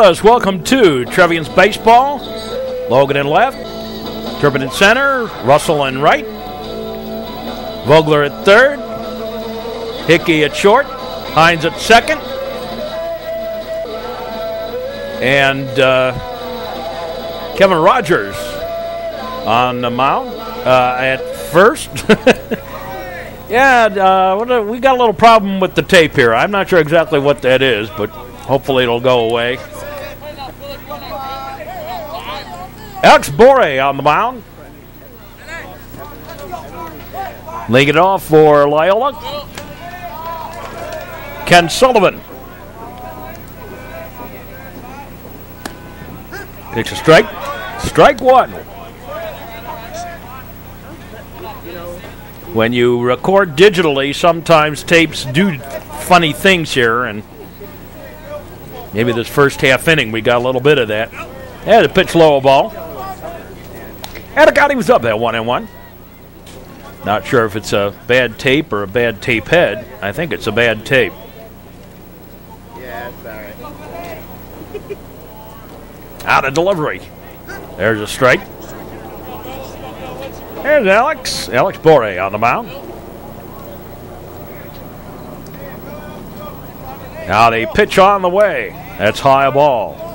us. Welcome to Trevians Baseball. Logan in left, Turban in center, Russell in right, Vogler at third, Hickey at short, Hines at second, and Kevin Rogers on the mound at first. Yeah, we got a little problem with the tape here. I'm not sure exactly what that is, but hopefully it'll go away. Alex Borre on the mound. Leading it off for Loyola, Ken Sullivan. Takes a strike. Strike one. When you record digitally, sometimes tapes do funny things here, and maybe this first half inning we got a little bit of that. Yeah, the pitch low ball. And he was up that 1-1. Not sure if it's a bad tape or a bad tape head. I think it's a bad tape. Yeah, it's all right. Out of delivery. There's a strike. There's Alex Borre on the mound. Now the pitch on the way. That's high ball.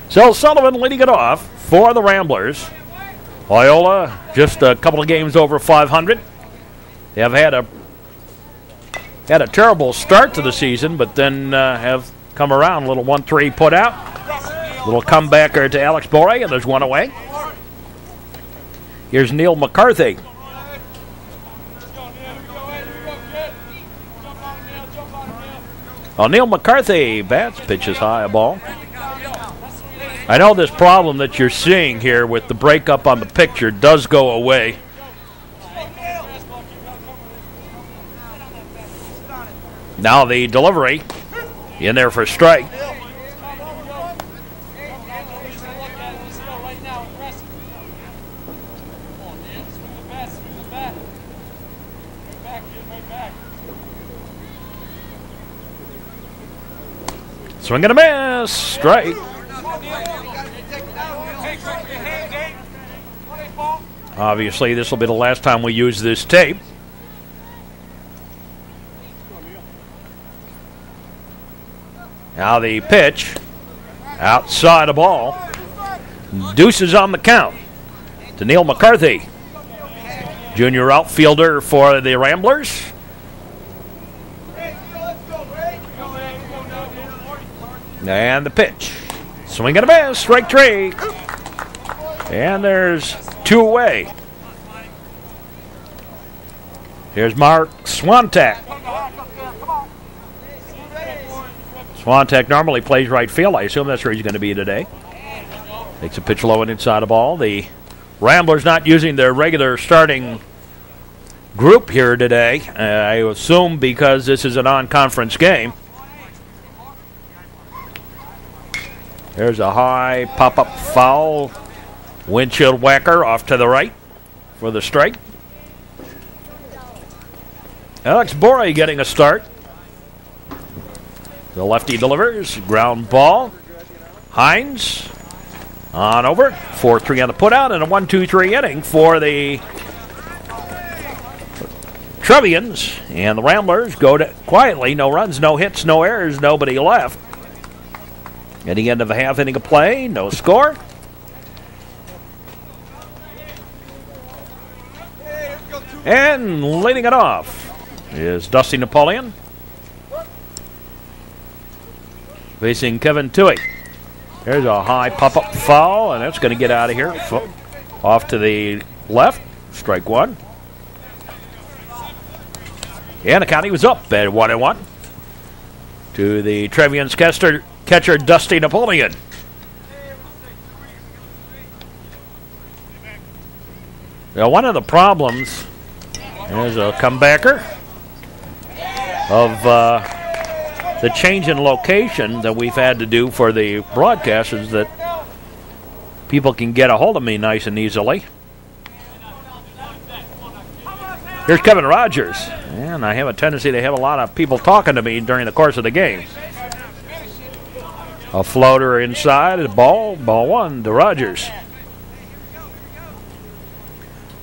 So Sullivan leading it off for the Ramblers. Loyola just a couple of games over 500. They have had a terrible start to the season, but then have come around. A little 1-3 put out. Little comebacker to Alex Borre, and there's one away. Here's Neil McCarthy. Oh, Neil McCarthy bats, pitches high a ball. I know this problem that you're seeing here with the breakup on the picture does go away. Now the delivery in there for a strike. Swing and a miss. Strike. Obviously, this will be the last time we use this tape. Now the pitch. Outside the ball. Deuces on the count to Neil McCarthy. Junior outfielder for the Ramblers. And the pitch. Swing and a miss. Strike three. And there's two away. Here's Mark Swantek. Swantek normally plays right field. I assume that's where he's going to be today. Takes a pitch low and inside the ball. The Ramblers not using their regular starting group here today. I assume because this is a non-conference game. There's a high pop-up foul. Windshield whacker off to the right for the strike. Alex Borre getting a start. The lefty delivers. Ground ball. Hines on over. 4-3 on the putout and a 1-2-3 inning for the Trevians. And the Ramblers go to quietly. No runs, no hits, no errors, nobody left. At the end of a half inning of play, no score. And leading it off is Dusty Napoleon. Facing Kevin Toohey. There's a high pop-up foul, and that's going to get out of here. Off to the left. Strike one. And the county was up at 1-1 to the Trevians catcher Dusty Napoleon. Now, one of the problems is a comebacker of the change in location that we've had to do for the broadcast is that people can get a hold of me nice and easily. Here's Kevin Rogers. And I have a tendency to have a lot of people talking to me during the course of the game. A floater inside, a ball one to Rogers.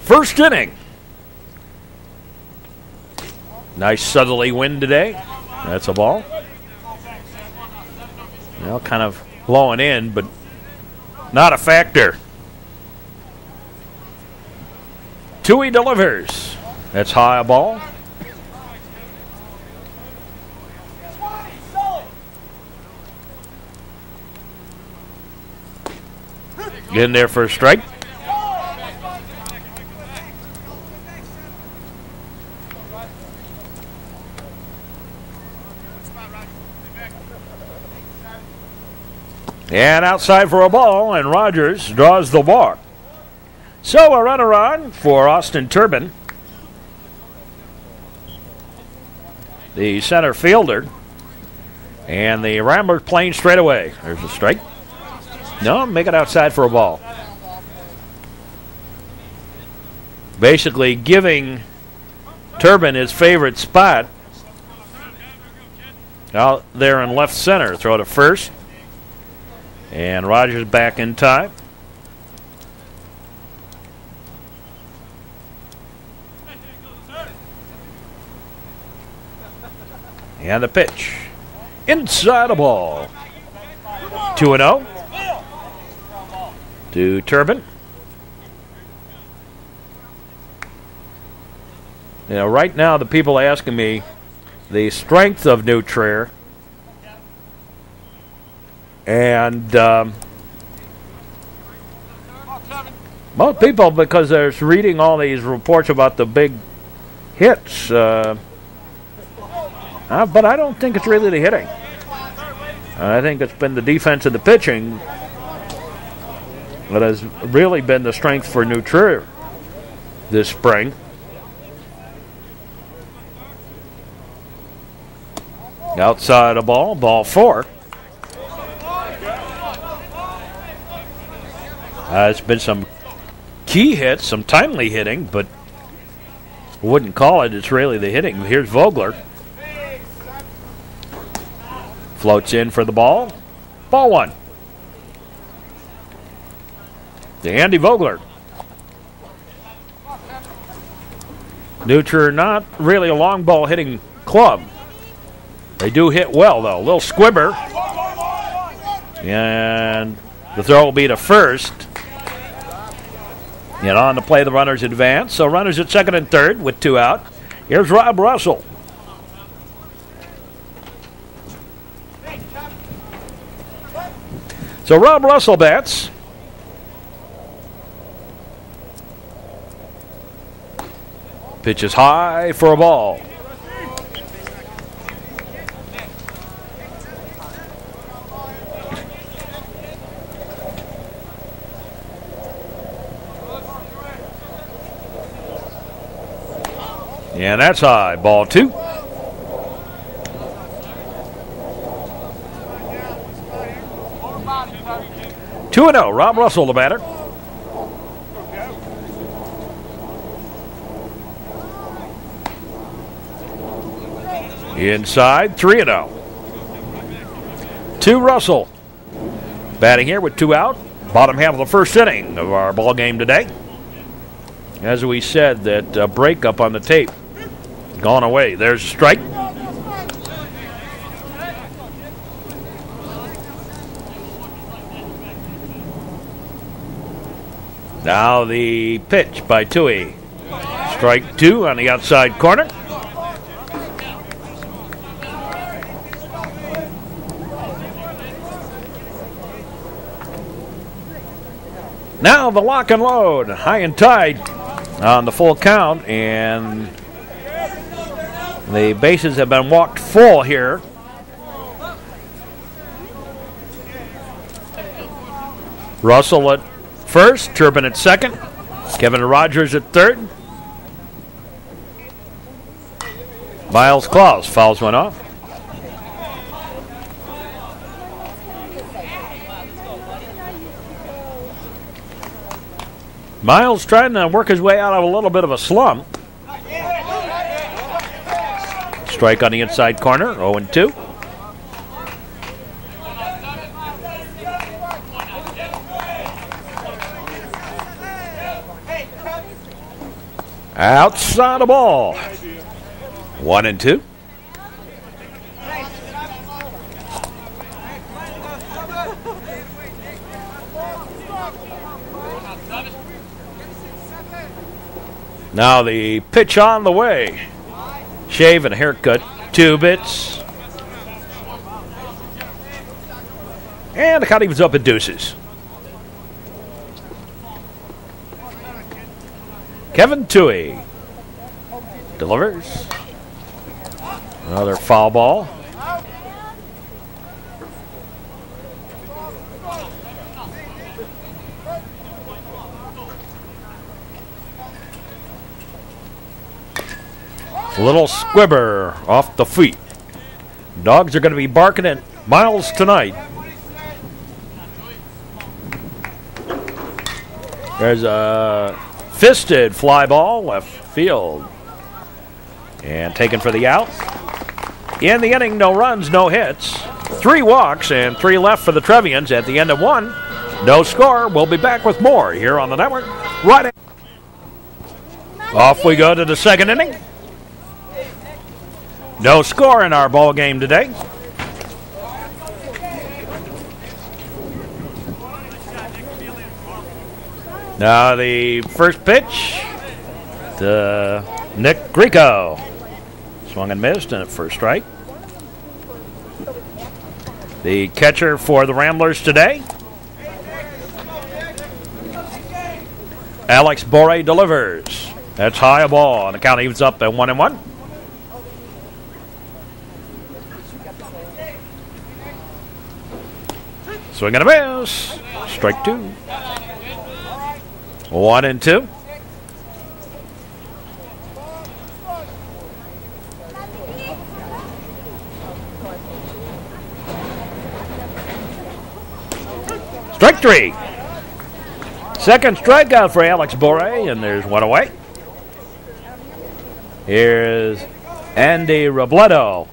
First inning. Nice southerly wind today. That's a ball. Well, kind of blowing in, but not a factor. Tui delivers. That's high, a ball. In there for a strike. And outside for a ball, and Rogers draws the walk. So a runner on for Austin Turban, the center fielder. And the Ramblers playing straight away. There's a strike. No, make it outside for a ball. Basically giving Turban his favorite spot out there in left center. Throw to first. And Rogers back in time. And the pitch. Inside a ball. 2-0 to Turban. You know, right now the people asking me the strength of New Trier. And well, people, because they're reading all these reports about the big hits, but I don't think it's really the hitting. I think it's been the defense and the pitching that has really been the strength for New Trier this spring. Outside a ball, ball 4. It's been some key hits, some timely hitting, but I wouldn't call it. It's really the hitting. Here's Vogler. Floats in for the ball. Ball 1. To Andy Vogler. New Trier not really a long ball hitting club. They do hit well, though. A little squibber. And the throw will be to first. And on to play, the runners advance. So runners at second and third with 2 out. Here's Rob Russell. So Rob Russell bats. Pitch is high for a ball. And that's high. Ball 2. Two and 0. Rob Russell, the batter. Inside, 3-0. To Russell. Batting here with 2 out. Bottom half of the first inning of our ball game today. As we said, that breakup on the tape gone away. There's a strike. Now the pitch by Tui. Strike 2 on the outside corner. Now the lock and load. High and tied on the full count, and the bases have been walked full here. Russell at first, Turban at second, Kevin Rogers at third. Miles Klaus fouls one off. Miles trying to work his way out of a little bit of a slump. Strike on the inside corner, 0-2. Outside the ball. 1-2. Now the pitch on the way. Shave and haircut, 2 bits. And the count evens up at deuces. Kevin Toohey delivers. Another foul ball. Little squibber off the feet. Dogs are going to be barking at Miles tonight. There's a fisted fly ball left field. And taken for the out. In the inning, no runs, no hits. 3 walks and 3 left for the Trevians at the end of 1. No score. We'll be back with more here on the network. Right. Off we go to the second inning. No score in our ball game today. Now the first pitch to Nick Grieco. Swung and missed and at first strike. The catcher for the Ramblers today, Alex Borre delivers. That's high a ball, and the count evens up at 1-1. Swing and a miss. Strike 2. 1-2. Strike 3. Second strikeout for Alex Borre, and there's 1 away. Here's Andy Robledo.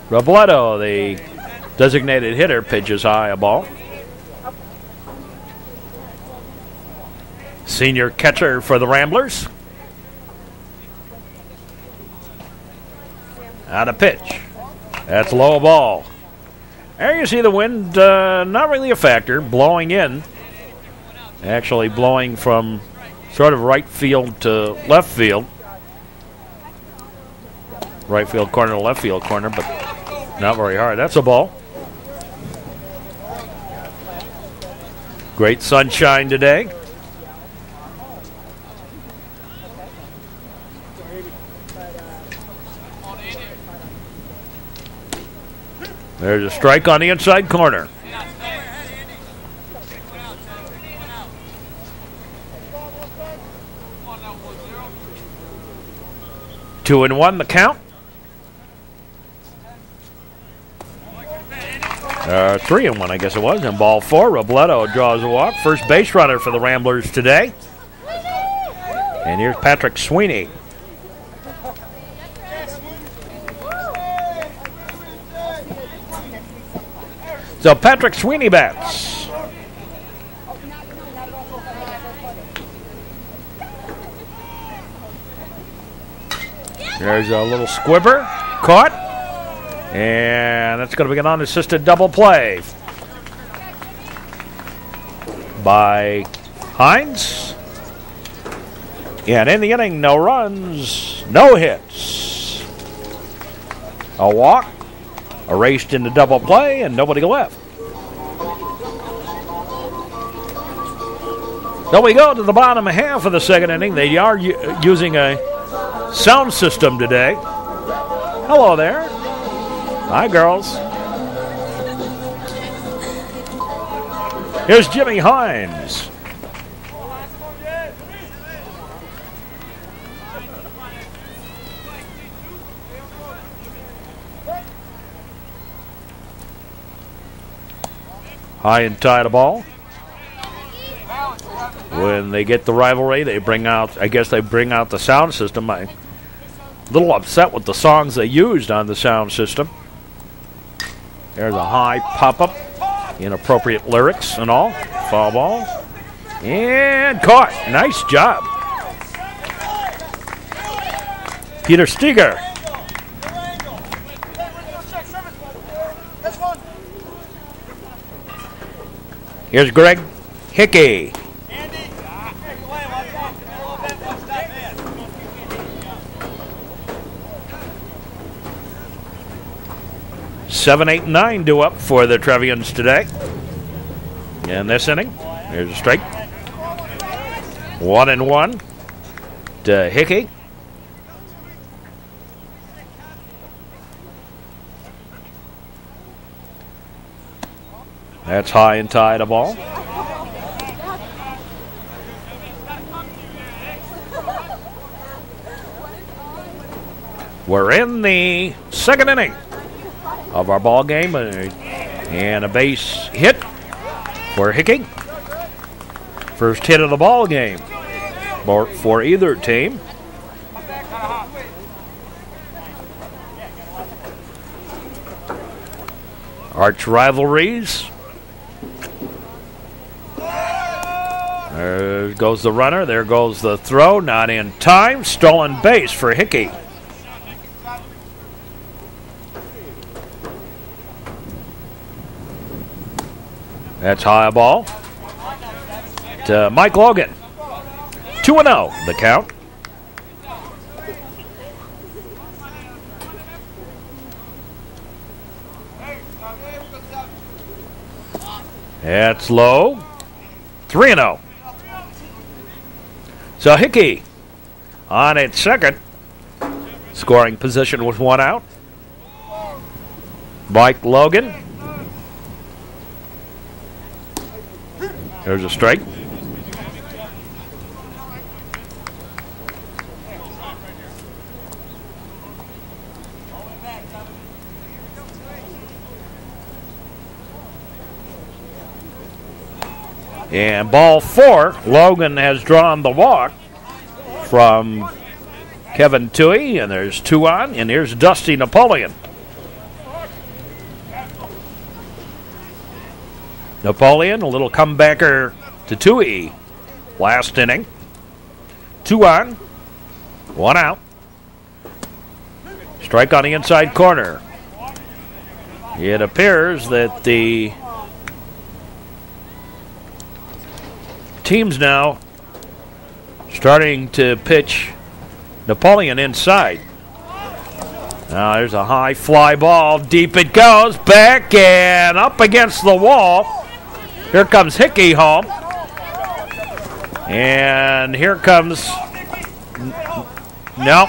Robledo, the designated hitter, pitches high a ball. Senior catcher for the Ramblers. Out of pitch. That's low ball. There you see the wind, not really a factor, blowing in. Actually blowing from sort of right field to left field. Right field corner to left field corner, but not very hard. That's a ball. Great sunshine today. There's a strike on the inside corner. Two and one the count. 3-1, I guess it was. And ball 4, Robledo draws a walk. First base runner for the Ramblers today. And here's Patrick Sweeney. So Patrick Sweeney bats. There's a little squibber. Caught. And that's going to be an unassisted double play by Hines. And in the inning, no runs, no hits. A walk, erased in the double play, and nobody left. So we go to the bottom half of the second inning. They are using a sound system today. Hello there. Hi, girls. Here's Jimmy Hines. High and tight a ball. when they get the rivalry, they bring out, I guess they bring out the sound system. I'm a little upset with the songs they used on the sound system. There's a high pop-up, inappropriate lyrics and all. Foul ball. And caught. Nice job. Peter Steger. Here's Greg Hickey. 7, 8, 9 due up for the Trevians today. In this inning, here's a strike. 1-1 to Hickey. That's high and tight a ball. We're in the second inning of our ball game, and a base hit for Hickey. First hit of the ball game for either team. Arch rivalries. There goes the runner. There goes the throw. Not in time. Stolen base for Hickey. That's high ball to Mike Logan. 2-0 the count. That's low. 3-0. So Hickey on at second. Scoring position with one out. Mike Logan. There's a strike. And ball 4. Logan has drawn the walk from Kevin Toohey, and there's 2 on, and here's Dusty Napoleon. Napoleon, a little comebacker to Toohey last inning. 2 on, 1 out. Strike on the inside corner. It appears that the team's now starting to pitch Napoleon inside. Now there's a high fly ball. Deep it goes. Back and up against the wall. Here comes Hickey home. And here comes... No.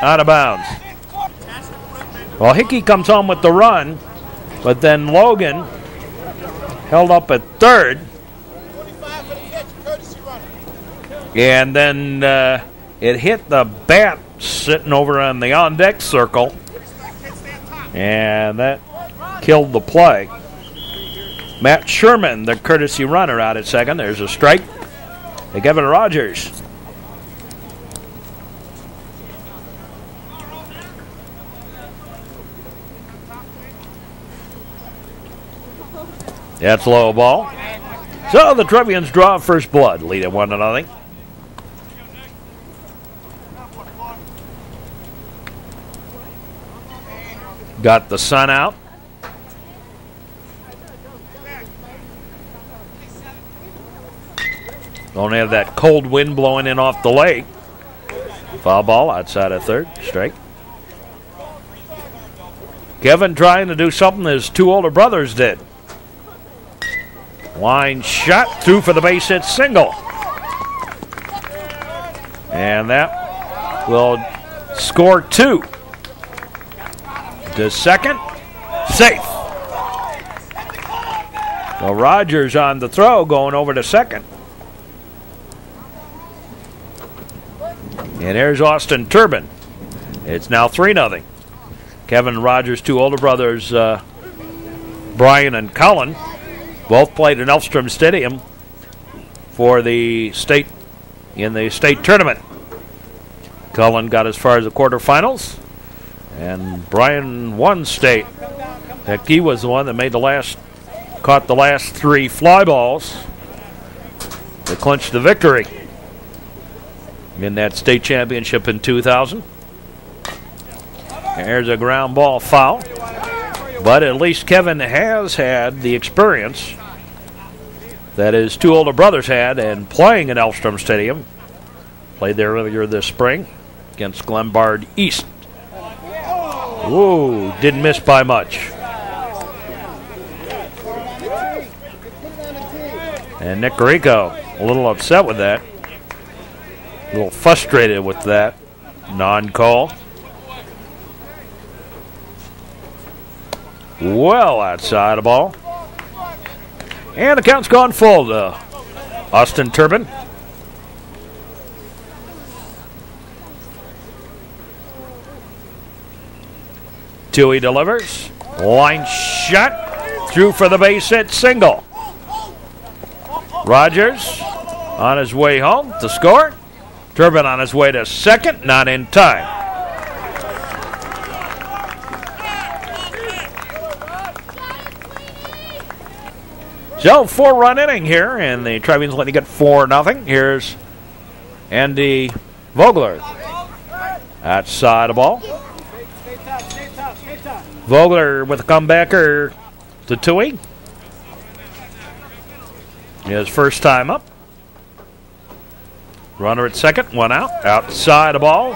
Out of bounds. Well, Hickey comes home with the run, but then Logan held up at third. And then it hit the bat sitting over on the on-deck circle. And that killed the play. Matt Sherman, the courtesy runner, out at second. There's a strike to Kevin Rogers. That's low ball. So the Trevians draw first blood, lead at 1-0. Got the sun out. Don't have that cold wind blowing in off the lake. Foul ball outside of third. Strike. Kevin trying to do something his 2 older brothers did. Line shot through for the base hit single. And that will score 2. To second. Safe. So Rogers on the throw going over to second. And there's Austin Turban. It's now 3-0. Kevin and Rogers' 2 older brothers, Brian and Colin, both played in Elfstrom Stadium for the state in the state tournament. Cullen got as far as the quarterfinals, and Brian won state. In fact, he was the one that caught the last 3 fly balls to clinch the victory in that state championship in 2000. There's a ground ball foul, but at least Kevin has had the experience that his 2 older brothers had and playing in Elstrom Stadium. Played there earlier this spring against Glenbard East. Whoa, didn't miss by much. And Nick Rico a little upset with that. A little frustrated with that non-call. Well outside the ball. And the count's gone full to Austin Turban. Tui delivers. Line shot. Through for the base hit single. Rogers on his way home to score. Turban on his way to second. Not in time. So, 4-run inning here, and the Trevians letting get 4-0. Here's Andy Vogler. Outside the ball. Vogler with a comebacker to Tui. His first time up. Runner at second, 1 out. Outside the ball.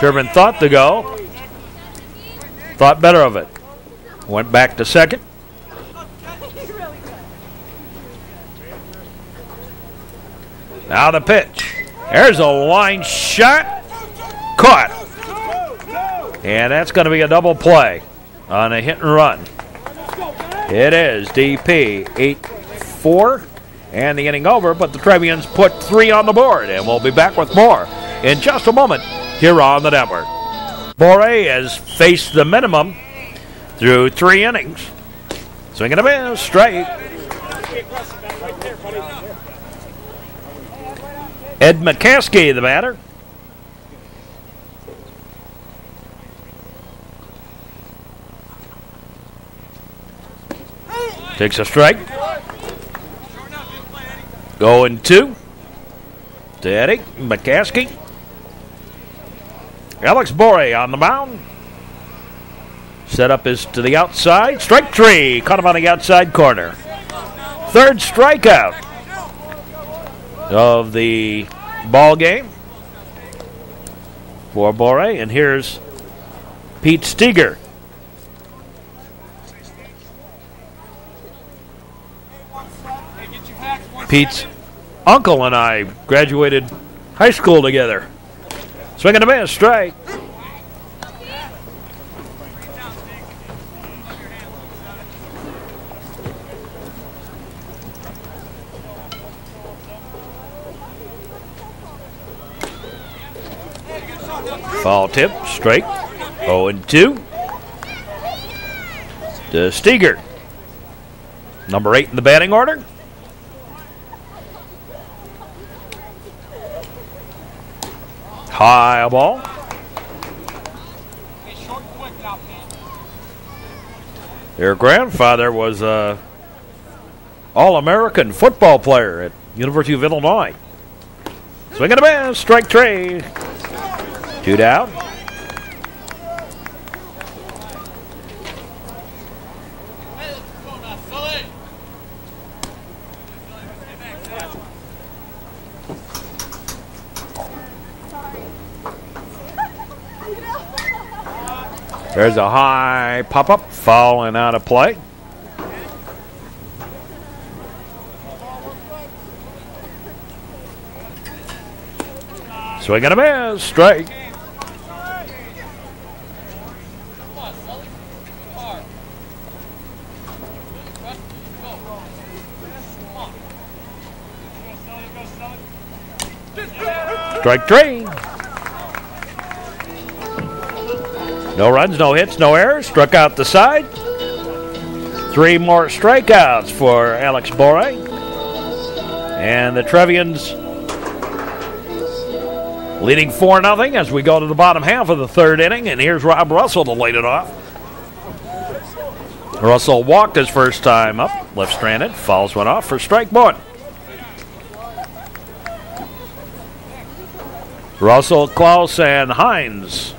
Turban thought to go. Thought better of it. Went back to second. Now the pitch. There's a line shot. Caught. And that's going to be a double play on a hit and run. It is DP 8-4. And the inning over, but the Trevians put 3 on the board. And we'll be back with more in just a moment here on the network. Boré has faced the minimum through 3 innings. Swinging a miss, straight. Ed McCaskey, the batter. Takes a strike. Going 2. To Eddie McCaskey. Alex Boré on the mound. Setup is to the outside. Strike 3. Caught him on the outside corner. 3rd strikeout of the ball game for Boré. And here's Pete Steger. Pete's uncle and I graduated high school together. Swinging a miss, strike. Foul tip, straight. 0-2. To Steger. Number 8 in the batting order. High ball. Their grandfather was an All-American football player at University of Illinois. Swing and a miss, strike 3. 2 down. There's a high pop-up, falling out of play. Swing and a miss, strike. Strike 3. No runs, no hits, no errors. Struck out the side. 3 more strikeouts for Alex Boré. And the Trevians leading 4-0 as we go to the bottom half of the third inning. And here's Rob Russell to lead it off. Russell walked his first time up, left stranded, fouls went off for strike one. Russell, Klaus, and Hines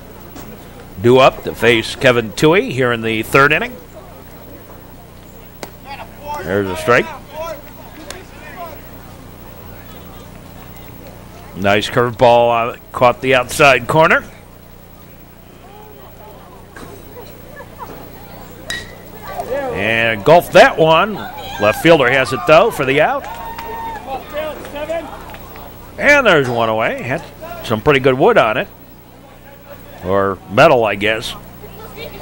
due up to face Kevin Toohey here in the third inning. There's a strike. Nice curveball, caught the outside corner. And golfed that one. Left fielder has it though for the out. And there's one away. Had some pretty good wood on it. Or metal, I guess,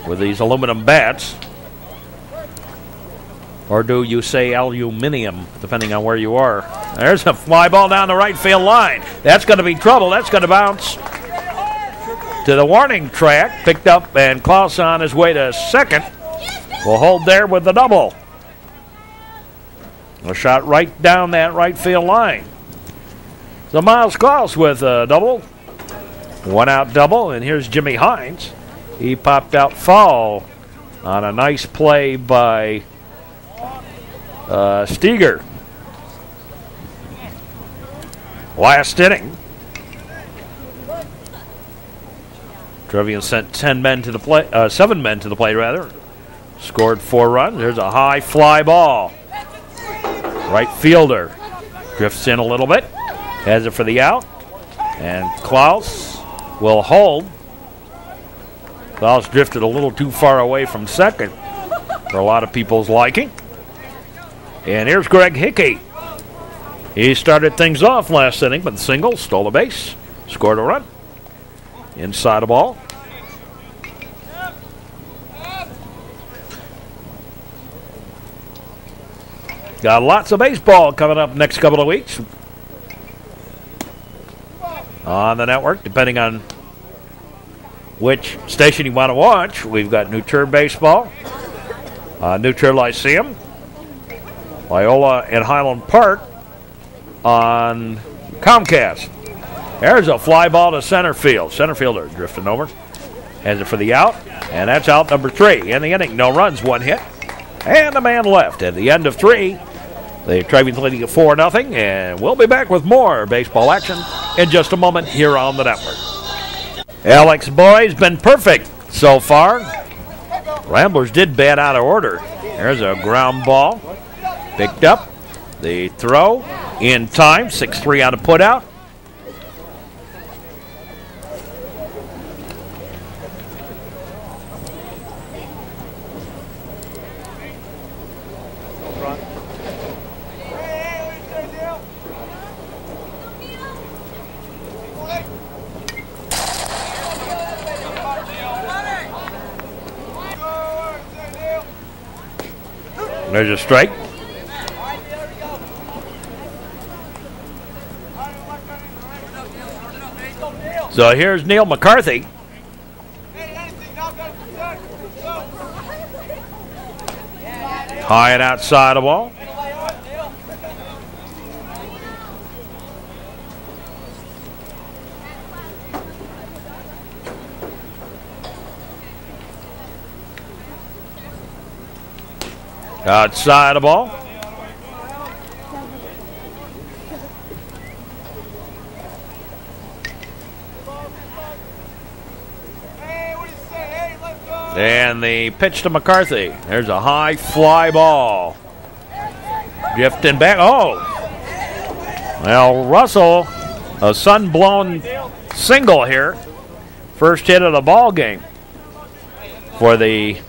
with these aluminum bats. Or do you say aluminium, depending on where you are. There's a fly ball down the right field line. That's going to be trouble. That's going to bounce to the warning track. Picked up, and Klaus on his way to second will hold there with the double. A shot right down that right field line. So Miles Klaus with a double. One out double, and here's Jimmy Hines. He popped out foul on a nice play by Steger. Last inning. Trevian sent 7 men to the plate rather. Scored 4 runs. There's a high fly ball. Right fielder drifts in a little bit. Has it for the out. And Klaus will hold. Klaus drifted a little too far away from second for a lot of people's liking. And here's Greg Hickey. He started things off last inning with a single, stole a base, scored a run. Inside the ball. Got lots of baseball coming up next couple of weeks on the network, depending on which station you want to watch. We've got New Trier Baseball, New Trier Lyceum, Loyola and Highland Park on Comcast. There's a fly ball to center field. Center fielder drifting over. Has it for the out, and that's out number 3. In the inning, no runs, 1 hit, and a man left. At the end of 3, the Trevians leading at 4-0, and we'll be back with more baseball action in just a moment here on the network. Alex Boyd's been perfect so far. Ramblers did bat out of order. There's a ground ball. Picked up. The throw in time. 6-3 on a put out. There's a strike. So here's Neil McCarthy. High and outside the ball. Outside the ball. And the pitch to McCarthy. There's a high fly ball. Drifting back. Oh! Well, Russell, a sun-blown single here. First hit of the ball game for the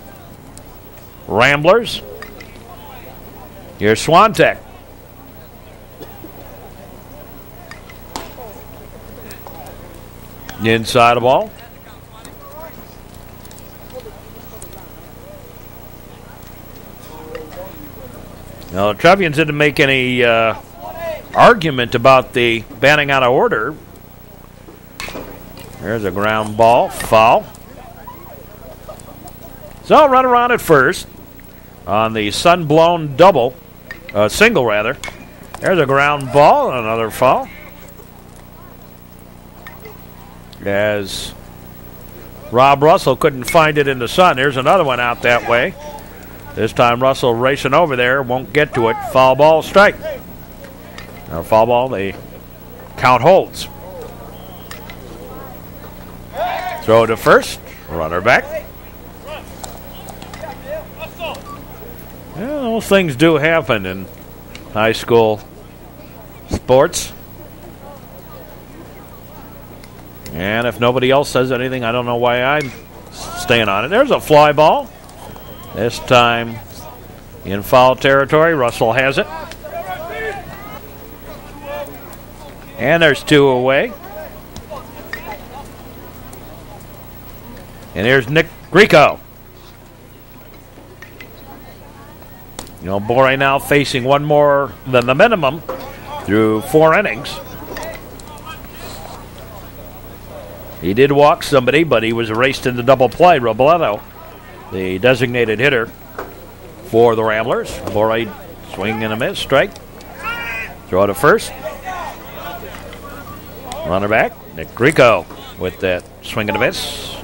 Ramblers. Here's Swantek. Inside the ball. Now, the Trevians didn't make any argument about the batting out of order. There's a ground ball, foul. So, run around at first on the sun-blown double, single rather. There's a ground ball, another foul. As Rob Russell couldn't find it in the sun. There's another one out that way. This time Russell racing over there, won't get to it. Foul ball, strike. Now foul ball, the count holds. Throw to first, runner back. Well, those things do happen in high school sports. And if nobody else says anything, I don't know why I'm staying on it. There's a fly ball. This time in foul territory. Russell has it. And there's two away. And here's Nick Grieco. You know, Bore now facing one more than the minimum through 4 innings. He did walk somebody, but he was erased in the double play. Robledo, the designated hitter for the Ramblers. Bore swing and a miss, strike. Throw to first. Runner back, Nick Grieco with that swing and a miss.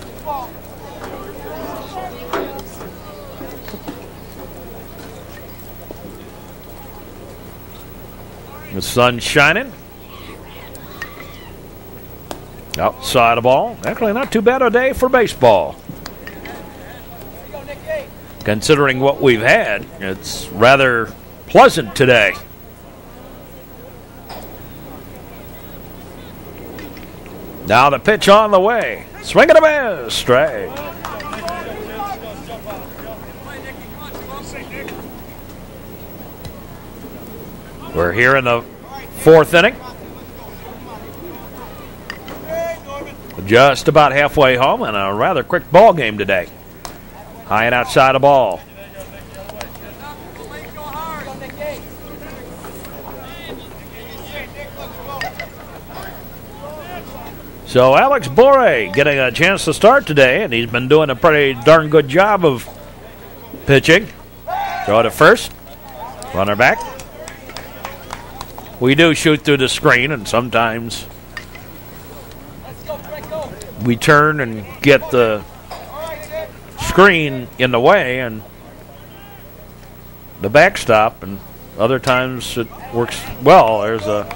The sun's shining. Outside the ball. Actually, not too bad a day for baseball. Considering what we've had, it's rather pleasant today. Now the pitch on the way. Swing and a miss. Strike. We're here in the 4th inning. Just about halfway home and a rather quick ball game today. High and outside the ball. So Alex Bore getting a chance to start today, and he's been doing a pretty darn good job of pitching. Throw to first. Runner back. We do shoot through the screen, and sometimes we turn and get the screen in the way and the backstop, and other times it works well. There's a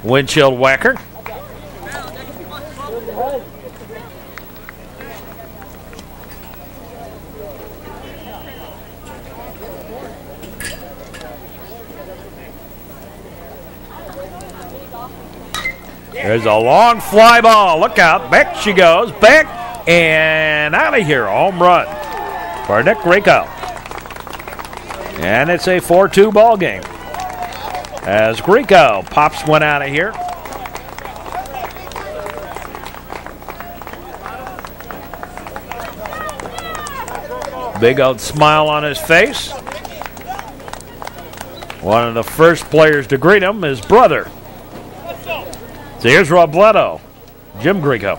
windshield whacker. There's a long fly ball. Look out. Back she goes. Back and out of here. Home run for Nick Grieco. And it's a 4-2 ball game as Grieco pops one out of here. Big old smile on his face. One of the first players to greet him, his brother. So here's Robledo, Jim Grieco.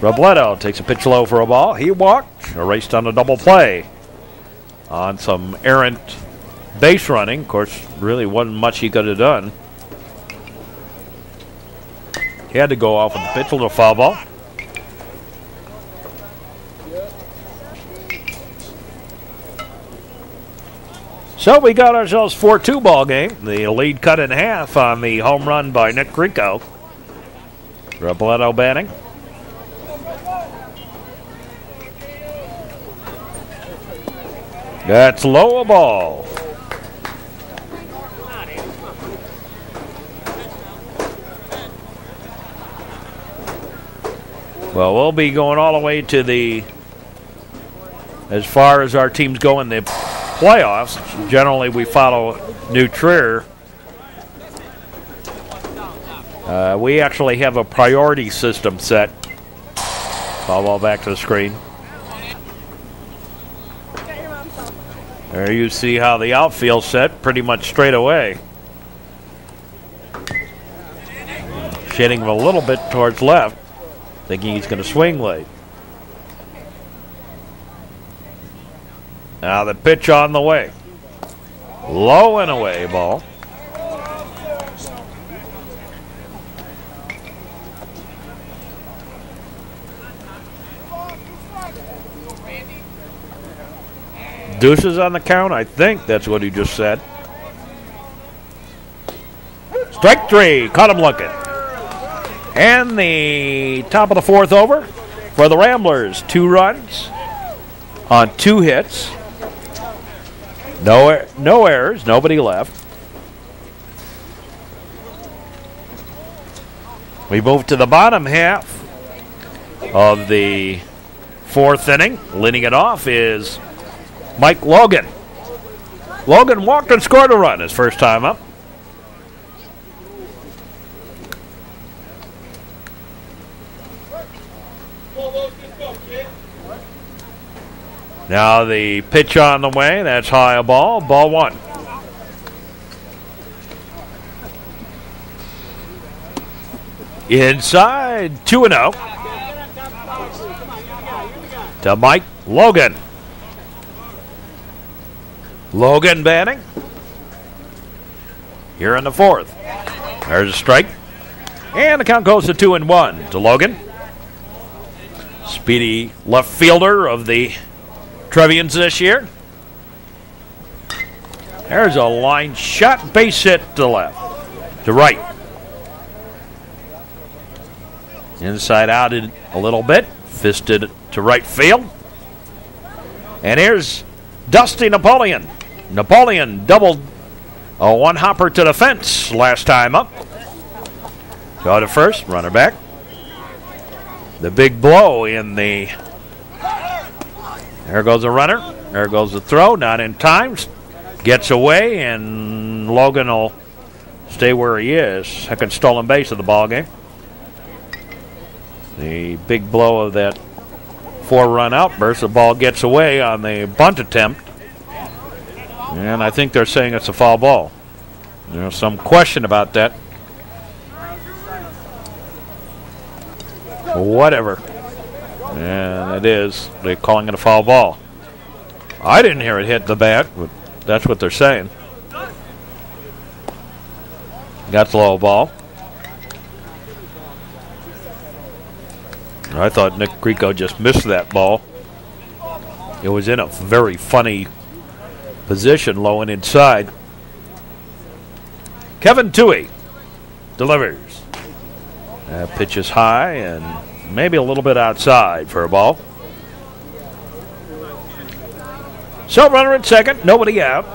Robledo takes a pitch low for a ball. He walked, erased on a double play on some errant base running. Of course, really wasn't much he could have done. He had to go off with the pitch, a little foul ball. So we got ourselves 4-2 ball game. The lead cut in half on the home run by Nick Grieco. Robledo batting. That's low a ball. Well, we'll be going all the way to the, as far as our teams go in the playoffs. Generally, we follow New Trier. We actually have a priority system set. Foul ball back to the screen. There you see how the outfield's set, pretty much straight away. Shading him a little bit towards left, thinking he's going to swing late. Now the pitch on the way. Low and away ball. Deuces on the count, I think that's what he just said. Strike three, caught him looking. And the top of the fourth over for the Ramblers. 2 runs on 2 hits. No errors, nobody left. We move to the bottom half of the 4th inning. Leading it off is Mike Logan. Logan walked and scored a run his first time up. Now the pitch on the way. That's high a ball. Ball 1. Inside, 2-0 to Mike Logan. Logan batting here in the 4th. There's a strike. And the count goes to 2-1 to Logan. Speedy left fielder of the Trevians this year. There's a line shot, base hit to left, to right. Inside out a little bit, fisted to right field. And here's Dusty Napoleon. Napoleon doubled a one-hopper to the fence last time up. Go to first, runner back. The big blow in the... There goes a runner. There goes the throw, not in time. Gets away, and Logan will stay where he is. Second stolen base of the ball game. The big blow of that 4-run outburst. The ball gets away on the bunt attempt. And I think they're saying it's a foul ball. There's some question about that. Whatever. And it is. They're calling it a foul ball. I didn't hear it hit the bat, but that's what they're saying. That's a low ball. I thought Nick Grieco just missed that ball. It was in a very funny position, low and inside. Kevin Toohey delivers. That pitch is high and maybe a little bit outside for a ball. So runner at second, nobody out.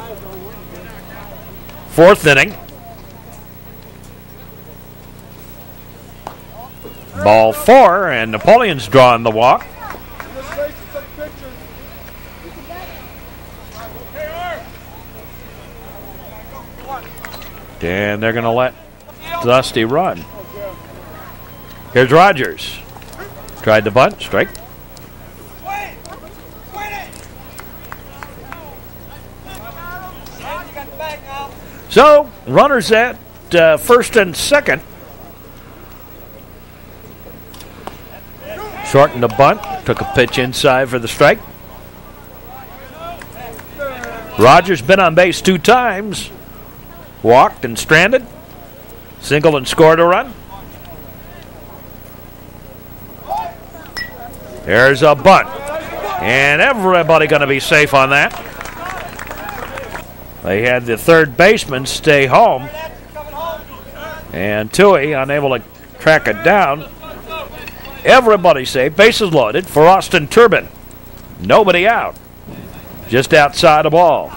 4th inning. Ball 4, and Napoleon's drawing the walk. And they're going to let Dusty run. Here's Rogers. Tried the bunt, strike. So, runners at first and second. Shortened the bunt, took a pitch inside for the strike. Rogers been on base 2 times. Walked and stranded. Singled and scored a run. There's a bunt. And everybody going to be safe on that. They had the third baseman stay home. And Toohey unable to track it down. Everybody safe. Bases loaded for Austin Turban. Nobody out. Just outside the ball.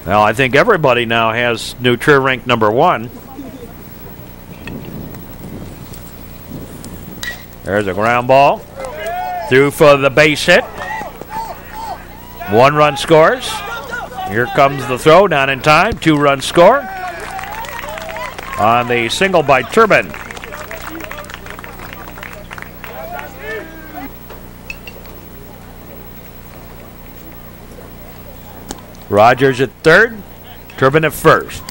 Well, I think everybody now has new Trier rank number 1. There's a ground ball. Through for the base hit. 1 run scores. Here comes the throw, not in time. 2-run score on the single by Turban. Rogers at third, Turban at first.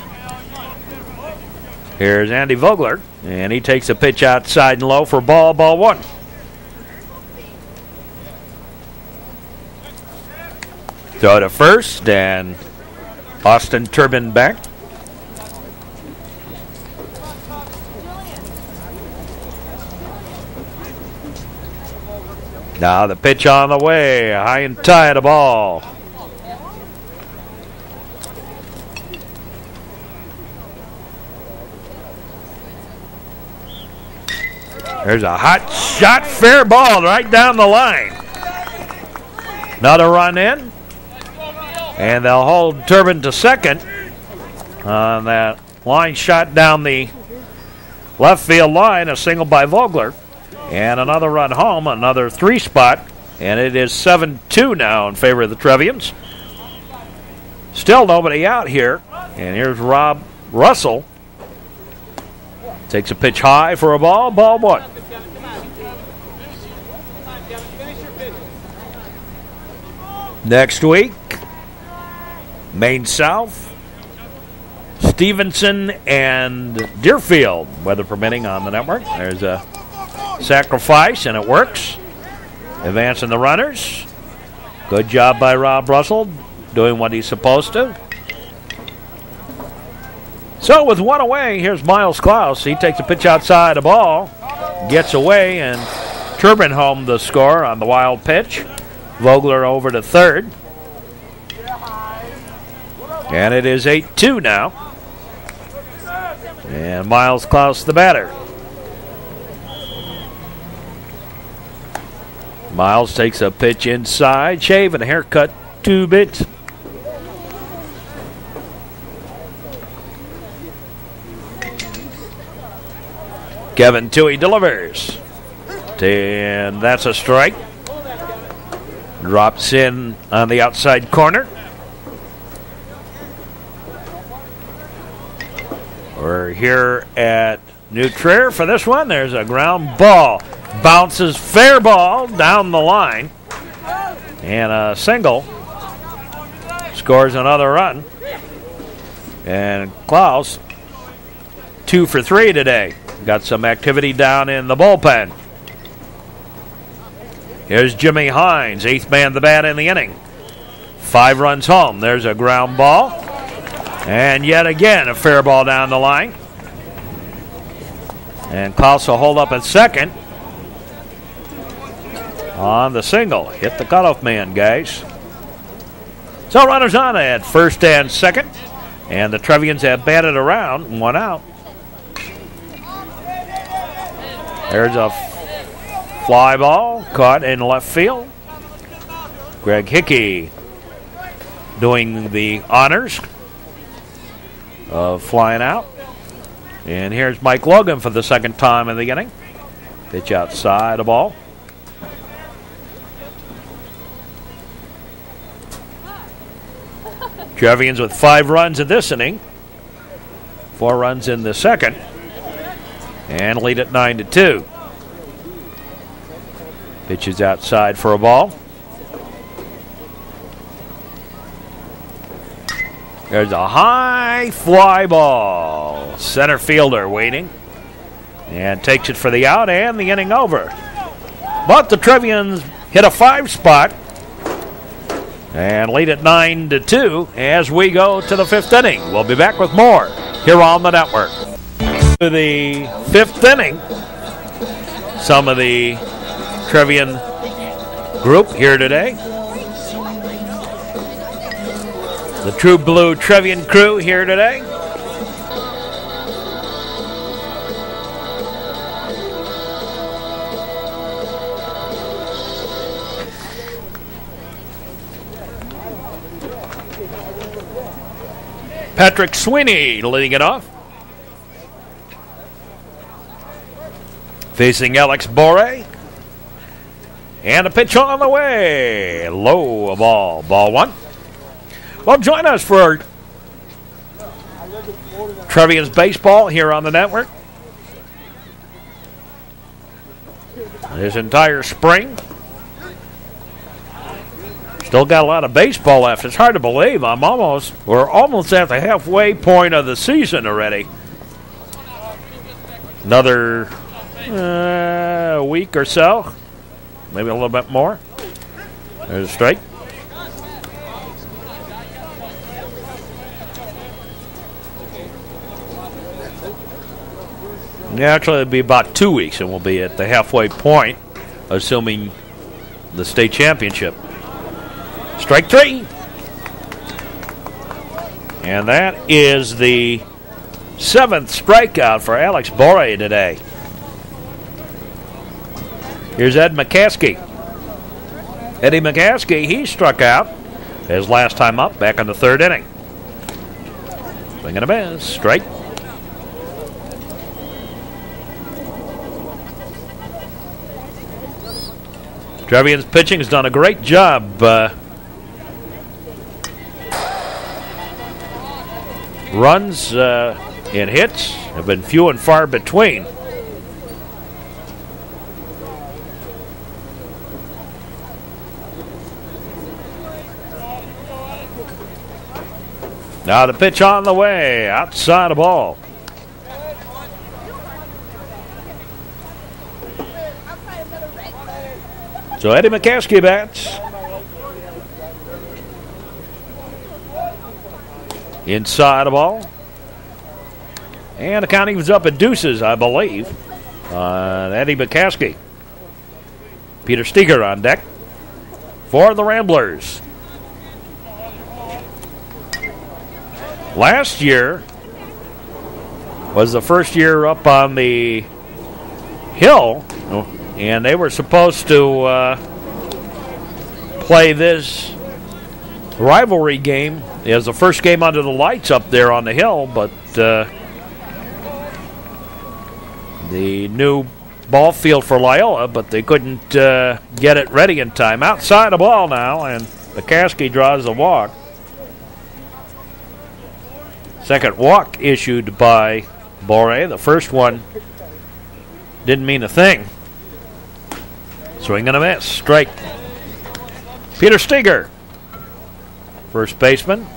Here's Andy Vogler, and he takes a pitch outside and low for ball 1. Throw to first, and Austin Turban back. Now the pitch on the way, high and tight, a ball. There's a hot shot, fair ball right down the line. Another run in, and they'll hold Turban to second on that line shot down the left field line, a single by Vogler. And another run home, another 3 spot, and it is 7-2 now in favor of the Trevians. Still nobody out here, and here's Rob Russell. Takes a pitch high for a ball, ball 1. Next week, Maine South, Stevenson, and Deerfield, weather permitting, on the network. There's a sacrifice, and it works. Advancing the runners. Good job by Rob Russell, doing what he's supposed to. So with 1 away, here's Miles Klaus. He takes a pitch outside a ball, gets away, and Turban home the score on the wild pitch. Vogler over to third. And it is 8-2 now. And Miles Klaus the batter. Miles takes a pitch inside, shave and a haircut, 2 bits. Kevin Toohey delivers. And that's a strike. Drops in on the outside corner. We're here at New Trier for this one. There's a ground ball. Bounces fair ball down the line. And a single. Scores another run. And Klaus, 2 for 3 today. Got some activity down in the bullpen. Here's Jimmy Hines, 8th man the bat in the inning. 5 runs home. There's a ground ball. And yet again, a fair ball down the line. And Klaus will hold up at second. On the single. Hit the cutoff man, guys. So runners on at first and second. And the Trevians have batted around. 1 out. There's a fly ball caught in left field. Greg Hickey doing the honors of flying out. And here's Mike Logan for the second time in the inning. Pitch outside a ball. Trevians with 5 runs in this inning. 4 runs in the second. And lead at 9-2. Pitches outside for a ball. There's a high fly ball. Center fielder waiting. And takes it for the out and the inning over. But the Trevians hit a 5 spot. And lead at 9-2 as we go to the 5th inning. We'll be back with more here on the network. To the 5th inning. Some of the Trevian group here today. The True Blue Trevian crew here today. Patrick Sweeney leading it off. Facing Alex Borre. And a pitch on the way. Low, a ball. Ball 1. Well, join us for Trevians baseball here on the network. This entire spring. Still got a lot of baseball left. It's hard to believe. We're almost at the halfway point of the season already. Another week or so. Maybe a little bit more. There's a strike. Yeah, actually, it'll be about 2 weeks, and we'll be at the halfway point, assuming the state championship. Strike 3. And that is the 7th strikeout for Alex Borre today. Here's Ed McCaskey. Eddie McCaskey, he struck out his last time up back in the 3rd inning. Swing and a miss. Strike. Trevians pitching has done a great job. Runs and hits have been few and far between. Now the pitch on the way, outside the ball. So Eddie McCaskey bats. Inside the ball. And the count evens up at deuces, I believe. Eddie McCaskey. Peter Steger on deck for the Ramblers. Last year was the first year up on the hill, and they were supposed to play this rivalry game as the first game under the lights up there on the hill, but the new ball field for Loyola, but they couldn't get it ready in time. Outside the ball now, and McCaskey draws the walk. Second walk issued by Borre. The first one didn't mean a thing. Swing and a miss. Strike. Peter Steger, first baseman.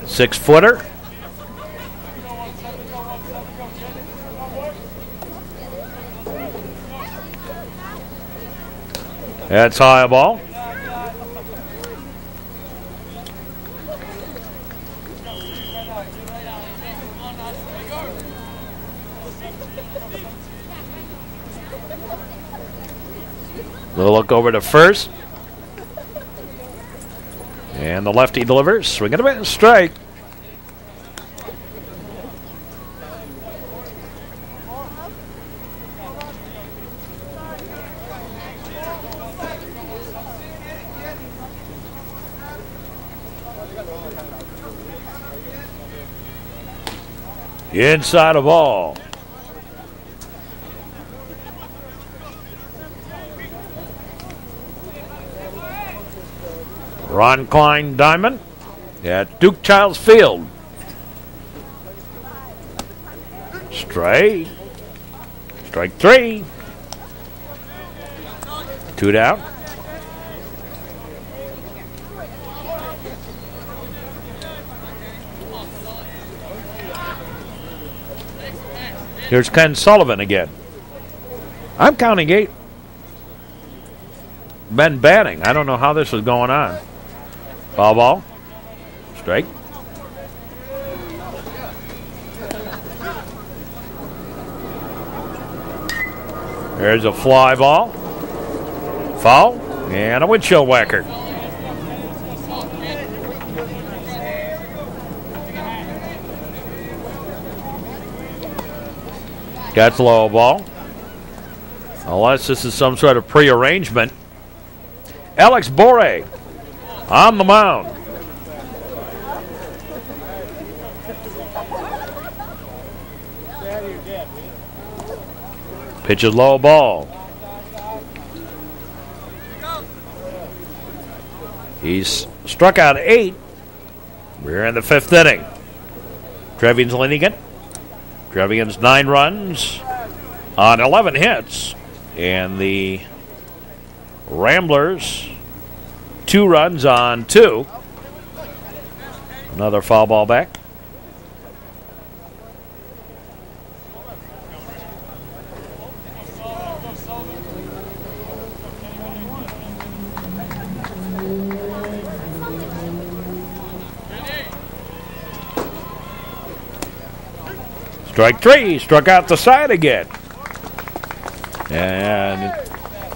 6-footer. That's high ball. We'll look over to first. And the lefty delivers. Swing and a miss. Strike. Inside a ball. Ron Klein Diamond at Duke Childs Field. Strike. Strike 3. 2 down. Here's Ken Sullivan again. I'm counting 8 men batting. I don't know how this is going on. Foul ball. Strike. There's a fly ball. Foul. And a windshield whacker. That's low ball. Unless this is some sort of prearrangement. Alex Borre on the mound. Pitch is low ball. He's struck out 8. We're in the 5th inning. Trevians leading it. Trevians 9 runs on 11 hits. And the Ramblers 2 runs on 2. Another foul ball back. Strike three. Struck out the side again. And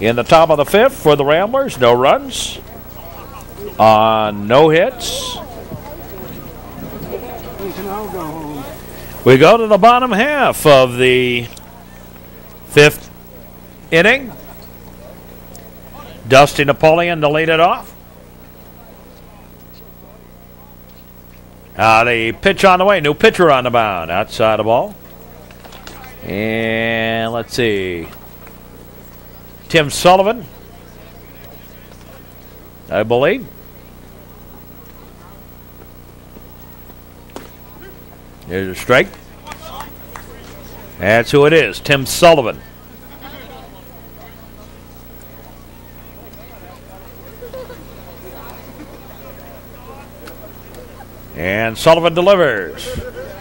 in the top of the fifth for the Ramblers, no runs on no hits. We go to the bottom half of the fifth inning. Dusty Napoleon to lead it off. The pitch on the way. New pitcher on the mound. Outside the ball. And let's see. Tim Sullivan, I believe. There's a strike. That's who it is, Tim Sullivan. And Sullivan delivers.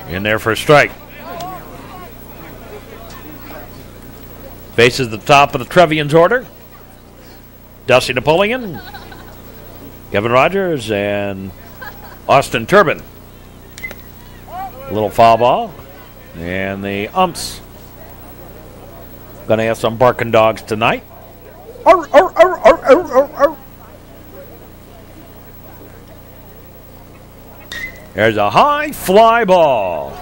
In there for a strike. Faces the top of the Trevians order. Dusty Napoleon, Kevin Rogers, and Austin Turban. Little foul ball. And the umps going to have some barking dogs tonight. Arr, arr, arr, arr, arr, arr, arr. There's a high fly ball.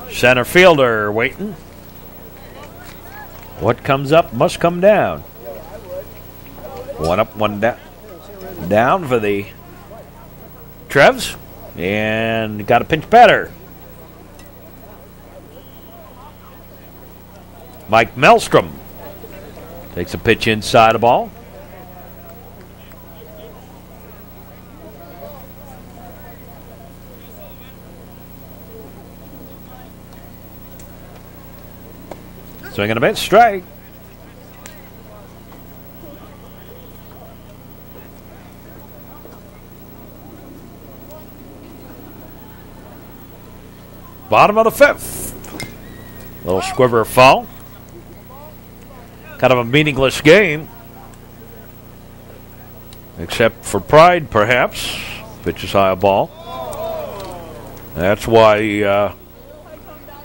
Center fielder waiting. What comes up must come down. One up, one down. Down for the Trevs. And got a pinch batter. Mike Melstrom takes a pitch inside the ball. Swinging a bit, strike. Bottom of the fifth. Little squiver foul. Kind of a meaningless game. Except for pride, perhaps. Pitches high a ball. That's why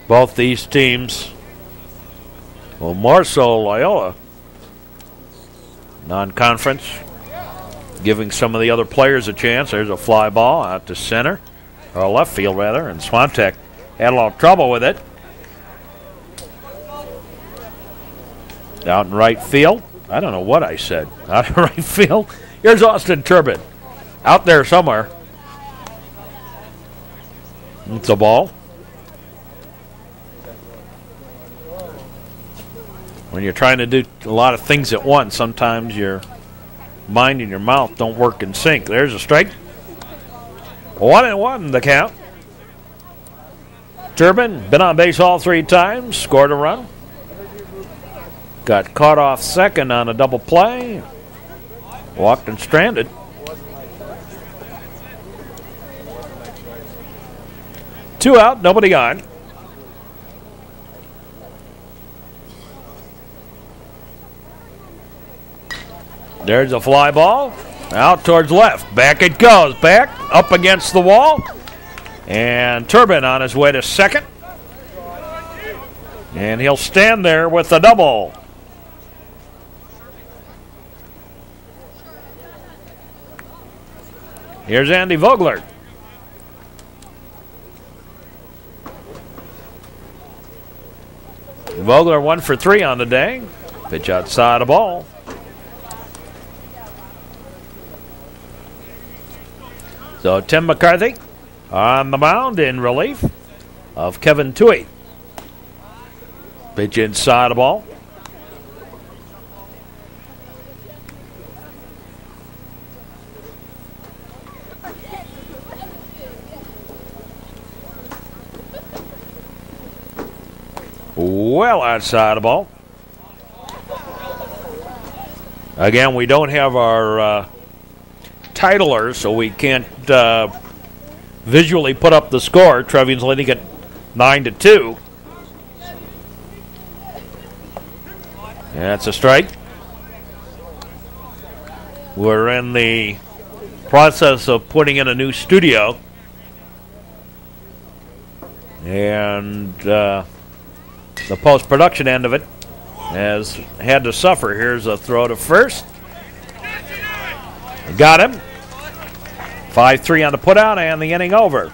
both these teams, well, more so Loyola, non-conference, giving some of the other players a chance. There's a fly ball out to center, or left field rather, and Swantek had a little trouble with it. Out in right field. I don't know what I said. Out in right field. Here's Austin Turban. Out there somewhere. It's a ball. When you're trying to do a lot of things at once, sometimes your mind and your mouth don't work in sync. There's a strike. 1-1 the count. Turban, been on base all three times, scored a run. Got caught off second on a double play. Walked and stranded. Two out, nobody on. There's a fly ball. Out towards left. Back it goes. Back up against the wall. And Turban on his way to second. And he'll stand there with the double. Here's Andy Vogler. Vogler 1 for 3 on the day. Pitch outside the ball. So Tim McCarthy on the mound in relief of Kevin Toohey. Pitch inside the ball. Well outside the ball. Again, we don't have our titler, so we can't visually put up the score. Trevian's leading at 9-2. That's a strike. We're in the process of putting in a new studio. And the post-production end of it has had to suffer. Here's a throw to first. Got him. 5-3 on the putout and the inning over.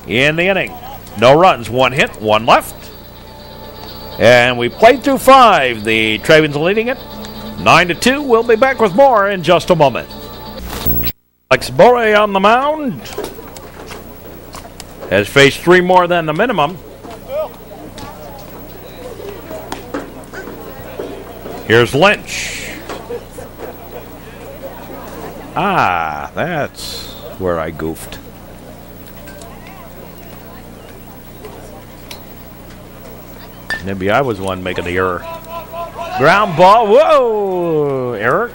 In the inning, no runs, 1 hit, 1 left. And we played through 5. The Trevians leading it 9-2. We'll be back with more in just a moment. Alex Bore on the mound. Has faced 3 more than the minimum. Here's Lynch. That's where I goofed. Maybe I was the one making the error. Ground ball. Whoa! Error.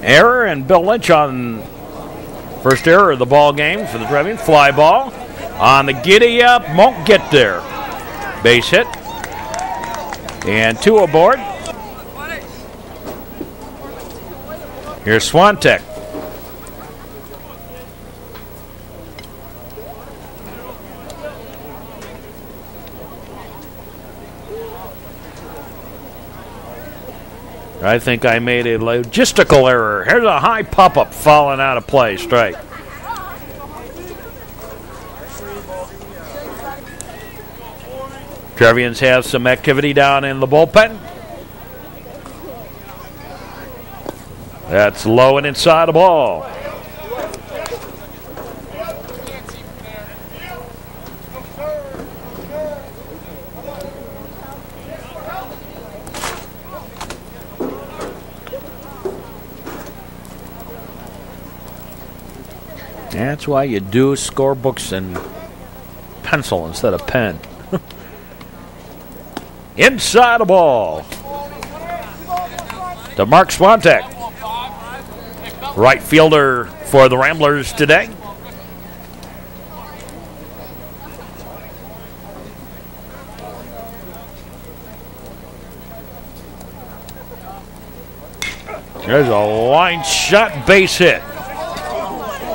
Error, and Bill Lynch on first error of the ball game for the Trevians. Fly ball on the giddy up, won't get there. Base hit, and 2 aboard. Here's Swantek. I think I made a logistical error. Here's a high pop-up falling out of play. Strike. Trevians have some activity down in the bullpen. That's low and inside the ball. That's why you do scorebooks and pencil instead of pen. Inside the ball. To Mark Swantek. Right fielder for the Ramblers today. There's a line shot, base hit.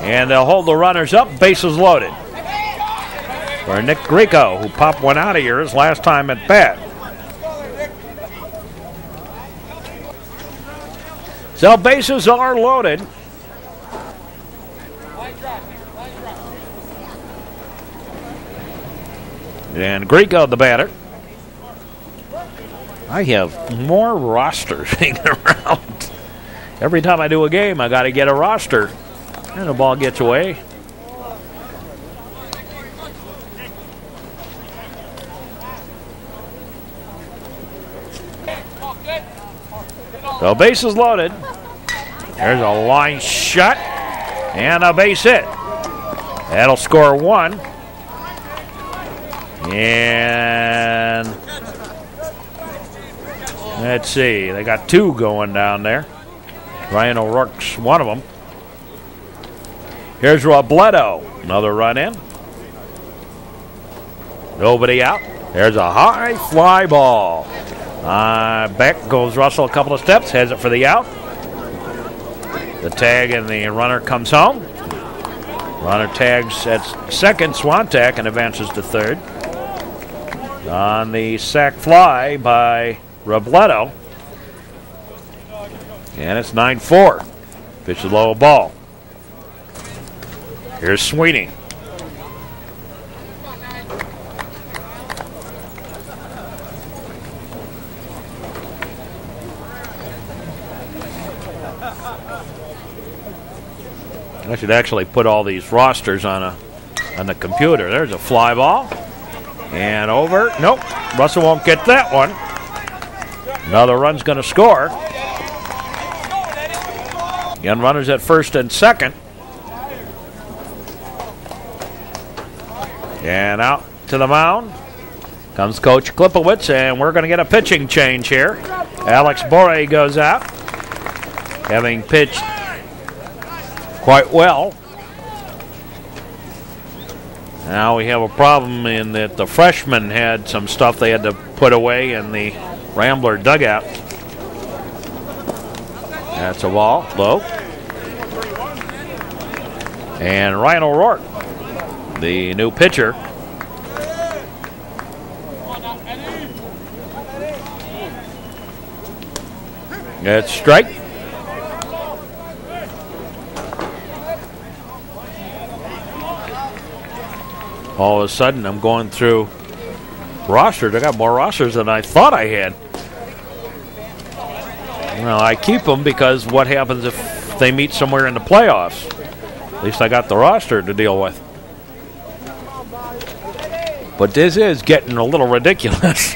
And they'll hold the runners up, bases loaded. For Nick Grieco, who popped one out of here his last time at bat. So bases are loaded. And Grieco, the batter. I have more rosters hanging around. Every time I do a game, I got to get a roster. And the ball gets away. So bases loaded. There's a line shot and a base hit. That'll score 1. And let's see, they got 2 going down there. Ryan O'Rourke's one of them. Here's Robledo. Another run in. Nobody out. There's a high fly ball. Back goes Russell a couple of steps. Has it for the out. The tag and the runner comes home. Runner tags at second. Swantek and advances to third. On the sac fly by Robledo. And it's 9-4. Pitch is low ball. Here's Sweeney. I should actually put all these rosters on the computer. There's a fly ball. And over. Nope. Russell won't get that one. Another run's going to score. Again, runners at first and second. And out to the mound comes Coach Klipowitz, and we're going to get a pitching change here. Alex Borre goes out, having pitched quite well. Now we have a problem in that the freshmen had some stuff they had to put away in the Rambler dugout. That's a ball, low. And Ryan O'Rourke, the new pitcher. That's strike. All of a sudden, I'm going through rosters. I got more rosters than I thought I had. Well, I keep them because what happens if they meet somewhere in the playoffs? At least I got the roster to deal with. But this is getting a little ridiculous.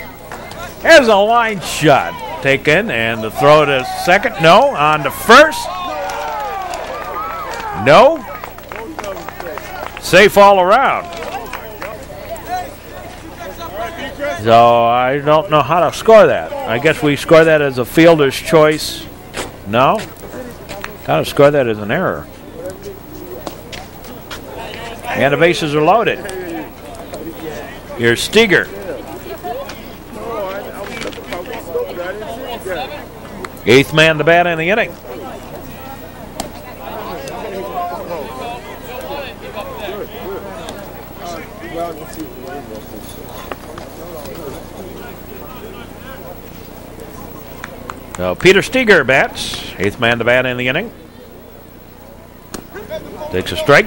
There's a line shot taken, and the throw to second. No, on to first. No. Safe all around. So I don't know how to score that. I guess we score that as a fielder's choice. No? Gotta score that as an error. And the bases are loaded. Here's Steger. Eighth man to bat in the inning. So Peter Steger bats. Eighth man to bat in the inning. Takes a strike.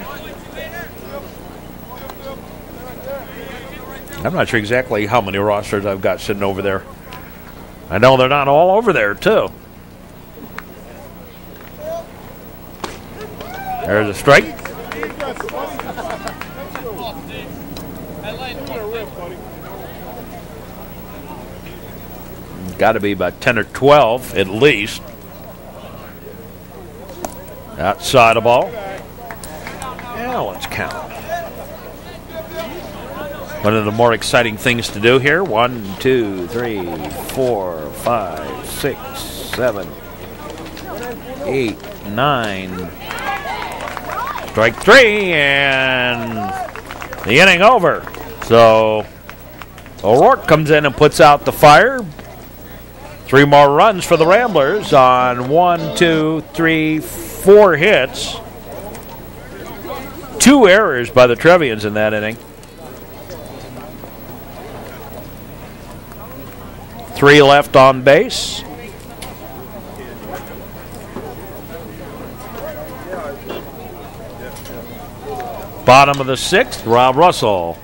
I'm not sure exactly how many rosters I've got sitting over there. I know they're not all over there, too. There's a strike. Got to be about 10 or 12 at least. Outside the ball. Now let's count. One of the more exciting things to do here. 1, 2, 3, 4, 5, 6, 7, 8, 9. Strike three, and the inning over. So O'Rourke comes in and puts out the fire. 3 more runs for the Ramblers on 1, 2, 3, 4 hits. 2 errors by the Trevians in that inning. 3 left on base. Bottom of the 6th, Rob Russell.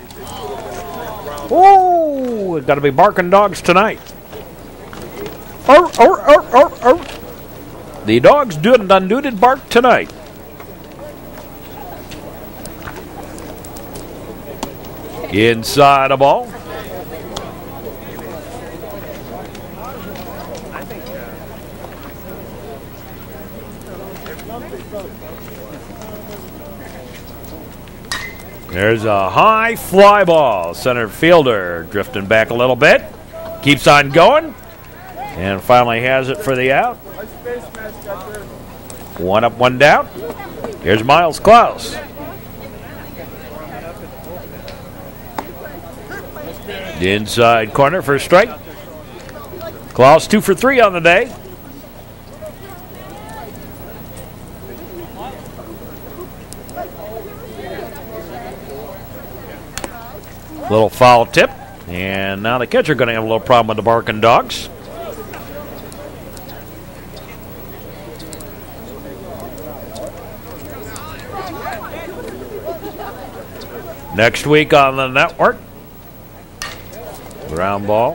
Oh, it's got to be barking dogs tonight. The dogs done did bark tonight. Inside a ball. There's a high fly ball. Center fielder drifting back a little bit. Keeps on going. And finally has it for the out. 1 up, 1 down. Here's Miles Klaus. The inside corner for a strike. Klaus 2 for 3 on the day. Little foul tip. And now the catcher going to have a little problem with the barking dogs. Next week on the network. Ground ball.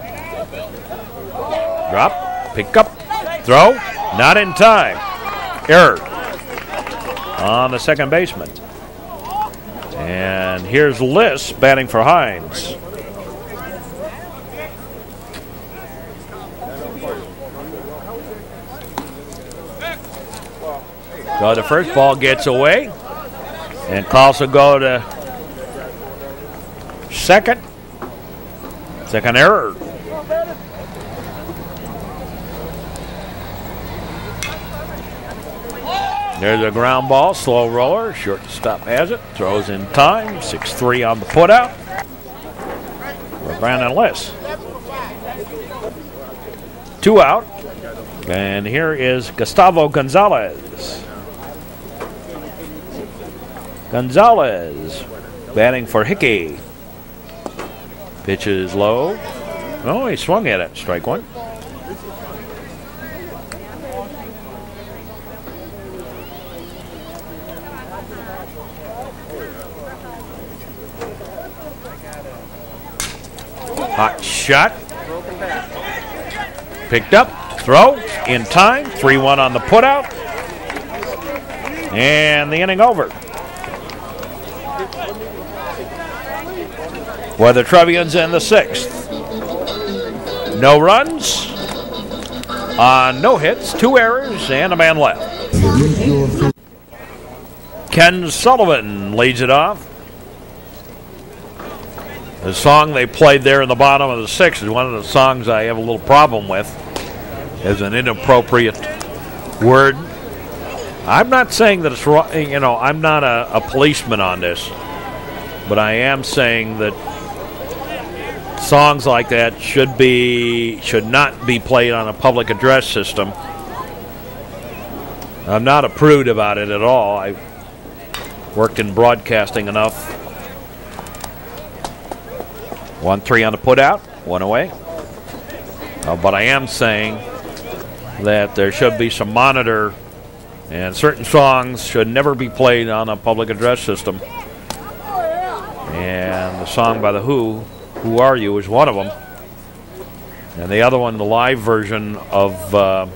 Drop. Pick up. Throw. Not in time. Error on the second baseman. And here's Liss batting for Hines. So the first ball gets away. And Klaus will go to second. Second error. There's a ground ball, slow roller. Shortstop has it, throws in time. 6-3 on the putout for Brandon Liss. 2 out. And here is Gustavo Gonzalez. Gonzalez batting for Hickey. Pitch is low. Oh, he swung at it. Strike one. Hot shot. Picked up. Throw in time. 3-1 on the putout. And the inning over. For the Trevians in the 6th. No runs. No hits. 2 errors and a man left. Ken Sullivan leads it off. The song they played there in the bottom of the 6th is one of the songs I have a little problem with as an inappropriate word. I'm not saying that it's wrong, you know, I'm not a policeman on this, but I am saying that songs like that should not be played on a public address system. I'm not a prude about it at all. I worked in broadcasting enough. 1-3 on the putout, 1 away. But I am saying that there should be some monitor, and certain songs should never be played on a public address system. And the song by The Who Are You, is one of them. And the other one, the live version of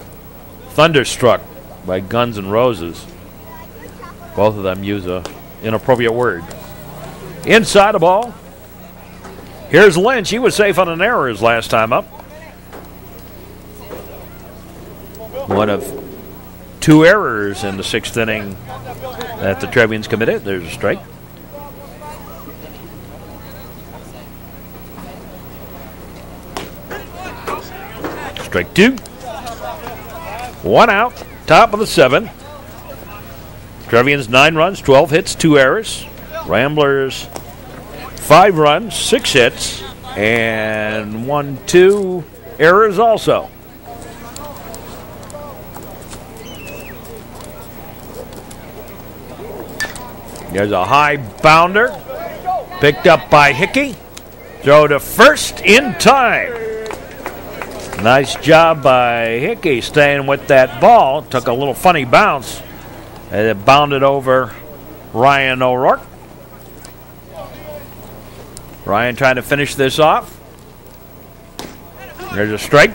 Thunderstruck by Guns N' Roses. Both of them use an inappropriate word. Inside the ball. Here's Lynch. He was safe on an error his last time up. One of 2 errors in the 6th inning that the Trevians committed. There's a strike. Strike 2. 1 out. Top of the 7th. Trevians 9 runs, 12 hits, 2 errors. Ramblers 5 runs, 6 hits, and 1-2 errors also. There's a high bounder. Picked up by Hickey. Throw to first in time. Nice job by Hickey staying with that ball. Took a little funny bounce. And it bounded over Ryan O'Rourke. Ryan trying to finish this off. There's a strike.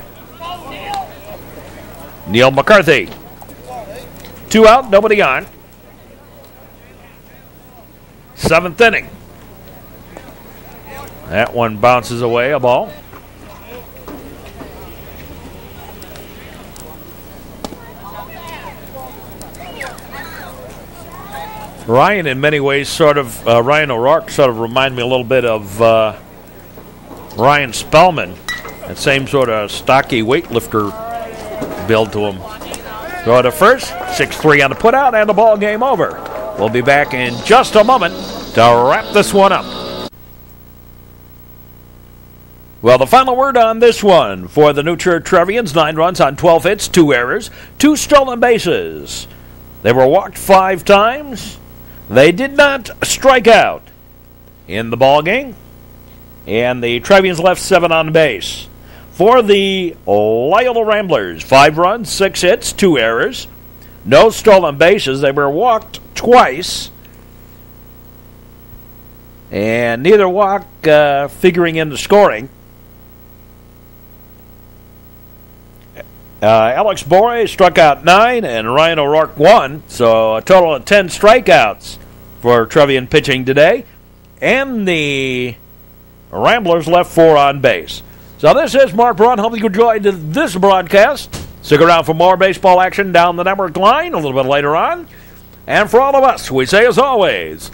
Neil McCarthy. 2 out, nobody on. 7th inning. That one bounces away, a ball. Ryan, in many ways, Ryan O'Rourke sort of reminded me a little bit of Ryan Spellman. That same sort of stocky weightlifter build to him. Throw to first, 6-3 on the putout, and the ball game over. We'll be back in just a moment to wrap this one up. Well, the final word on this one for the new Trier Trevians: 9 runs on 12 hits, 2 errors, 2 stolen bases. They were walked 5 times. They did not strike out in the ball game, and the Trevians left 7 on base. For the Loyola Ramblers, 5 runs, 6 hits, 2 errors, no stolen bases. They were walked twice, and neither walk figuring into scoring. Alex Borre struck out 9 and Ryan O'Rourke 1, so a total of 10 strikeouts for Trevian pitching today. And the Ramblers left 4 on base. So this is Mark Braun. Hope you enjoyed this broadcast. Stick around for more baseball action down the network line a little bit later on. And for all of us, we say as always,